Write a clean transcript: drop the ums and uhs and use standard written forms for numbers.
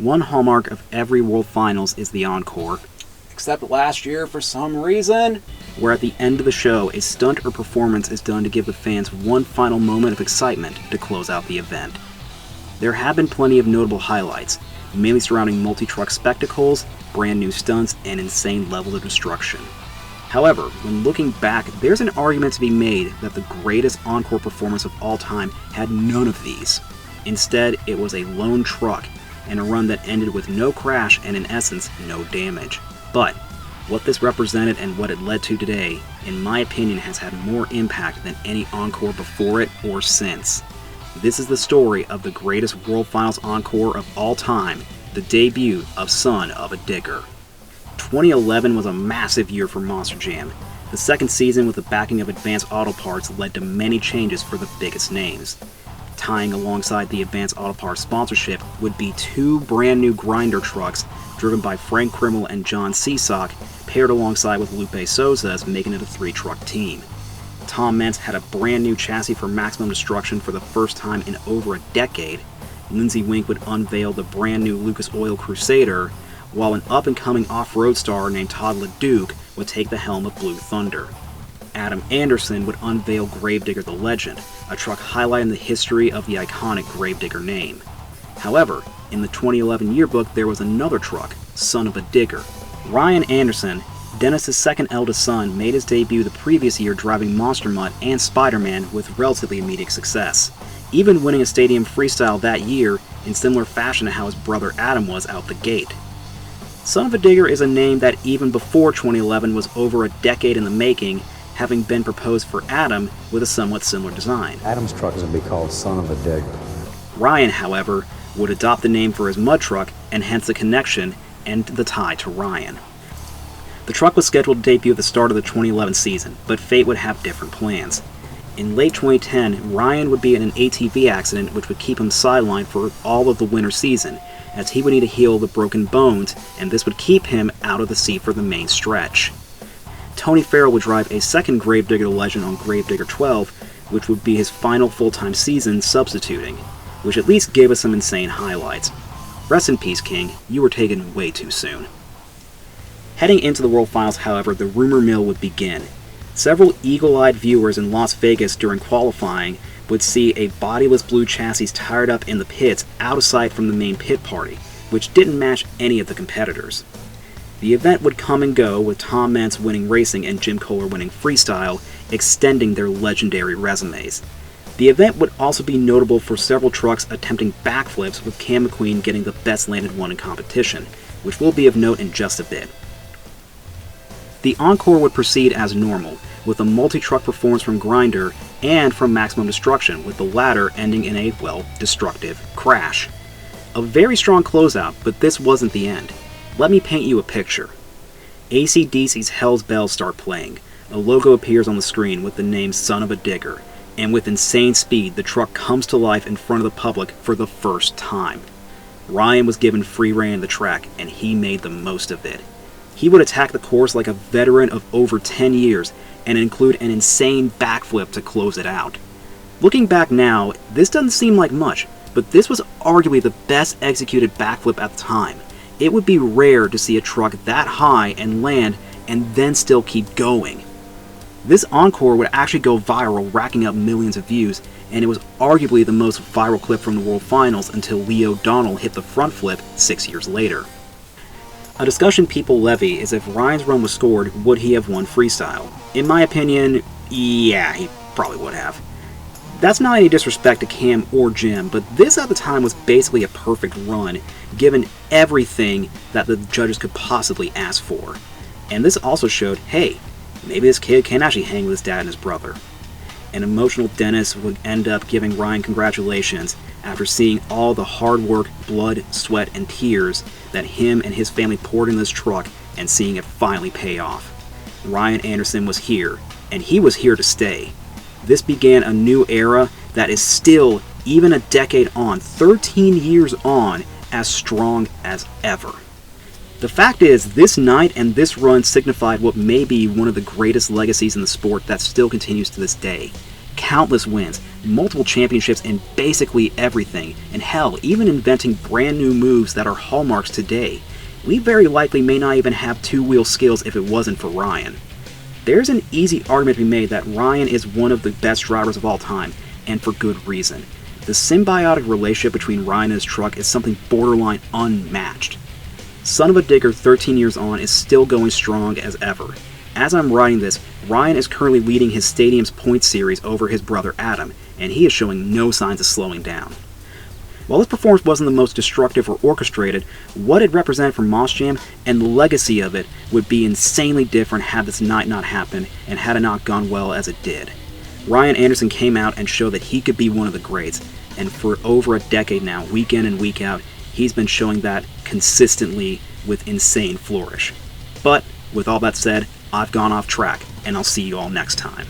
One hallmark of every World Finals is the Encore. Except last year, for some reason, where at the end of the show, a stunt or performance is done to give the fans one final moment of excitement to close out the event. There have been plenty of notable highlights, mainly surrounding multi-truck spectacles, brand new stunts, and insane levels of destruction. However, when looking back, there's an argument to be made that the greatest Encore performance of all time had none of these. Instead, it was a lone truck, and a run that ended with no crash and in essence, no damage. But what this represented and what it led to today, in my opinion, has had more impact than any Encore before it or since. This is the story of the greatest World Finals Encore of all time, the debut of Son of a Digger. 2011 was a massive year for Monster Jam. The second season with the backing of Advance Auto Parts led to many changes for the biggest names. Tying alongside the Advance Auto Parts sponsorship would be two brand new grinder trucks driven by Frank Krimmel and John Seesock, paired alongside with Lupe Souza's, making it a 3-truck team. Tom Meents had a brand new chassis for Maximum Destruction for the first time in over a decade. Lindsey Wink would unveil the brand new Lucas Oil Crusader, while an up-and-coming off-road star named Todd LeDuc would take the helm of Blue Thunder. Adam Anderson would unveil Gravedigger the Legend, a truck highlighting the history of the iconic Gravedigger name. However, in the 2011 yearbook there was another truck, Son of a Digger. Ryan Anderson, Dennis's second eldest son, made his debut the previous year driving Monster Mutt and Spider-Man with relatively immediate success, even winning a stadium freestyle that year in similar fashion to how his brother Adam was out the gate. Son of a Digger is a name that even before 2011 was over a decade in the making, having been proposed for Adam with a somewhat similar design. Adam's truck is going to be called Son of a Digger. Ryan, however, would adopt the name for his mud truck, and hence the connection and the tie to Ryan. The truck was scheduled to debut at the start of the 2011 season, but fate would have different plans. In late 2010, Ryan would be in an ATV accident which would keep him sidelined for all of the winter season, as he would need to heal the broken bones, and this would keep him out of the seat for the main stretch. Tony Farrell would drive a second Gravedigger Legend on Gravedigger 12, which would be his final full-time season substituting, which at least gave us some insane highlights. Rest in peace, King, you were taken way too soon. Heading into the World Finals, however, the rumor mill would begin. Several eagle-eyed viewers in Las Vegas during qualifying would see a bodiless blue chassis tied up in the pits out of sight from the main pit party, which didn't match any of the competitors. The event would come and go, with Tom Meents winning racing and Jim Kohler winning freestyle, extending their legendary resumes. The event would also be notable for several trucks attempting backflips, with Cam McQueen getting the best landed one in competition, which will be of note in just a bit. The Encore would proceed as normal, with a multi-truck performance from Grinder and from Maximum Destruction, with the latter ending in a, well, destructive crash. A very strong closeout, but this wasn't the end. Let me paint you a picture. AC/DC's Hell's Bells start playing. A logo appears on the screen with the name Son of a Digger, and with insane speed, the truck comes to life in front of the public for the first time. Ryan was given free rein of the track, and he made the most of it. He would attack the course like a veteran of over 10 years, and include an insane backflip to close it out. Looking back now, this doesn't seem like much, but this was arguably the best executed backflip at the time. It would be rare to see a truck that high and land and then still keep going. This Encore would actually go viral, racking up millions of views, and it was arguably the most viral clip from the World Finals until Lee O'Donnell hit the front flip 6 years later. A discussion people levy is if Ryan's run was scored, would he have won freestyle? In my opinion, yeah, he probably would have. That's not any disrespect to Cam or Jim, but this at the time was basically a perfect run, given everything that the judges could possibly ask for. And this also showed, hey, maybe this kid can actually hang with his dad and his brother. An emotional Dennis would end up giving Ryan congratulations after seeing all the hard work, blood, sweat, and tears that him and his family poured in this truck, and seeing it finally pay off. Ryan Anderson was here, and he was here to stay. This began a new era that is still, even a decade on, 13 years on, as strong as ever. The fact is, this night and this run signified what may be one of the greatest legacies in the sport that still continues to this day. countless wins, multiple championships in basically everything, and hell, even inventing brand new moves that are hallmarks today. We very likely may not even have two-wheel skills if it wasn't for Ryan. There's an easy argument to be made that Ryan is one of the best drivers of all time, and for good reason. The symbiotic relationship between Ryan and his truck is something borderline unmatched. Son of a Digger 13 years on is still going strong as ever. As I'm writing this, Ryan is currently leading his stadium's point series over his brother Adam, and he is showing no signs of slowing down. While this performance wasn't the most destructive or orchestrated, what it represented for Moss Jam and the legacy of it would be insanely different had this night not happened and had it not gone well as it did. Ryan Anderson came out and showed that he could be one of the greats, and for over a decade now, week in and week out, he's been showing that consistently with insane flourish. But, with all that said, I've gone off track, and I'll see you all next time.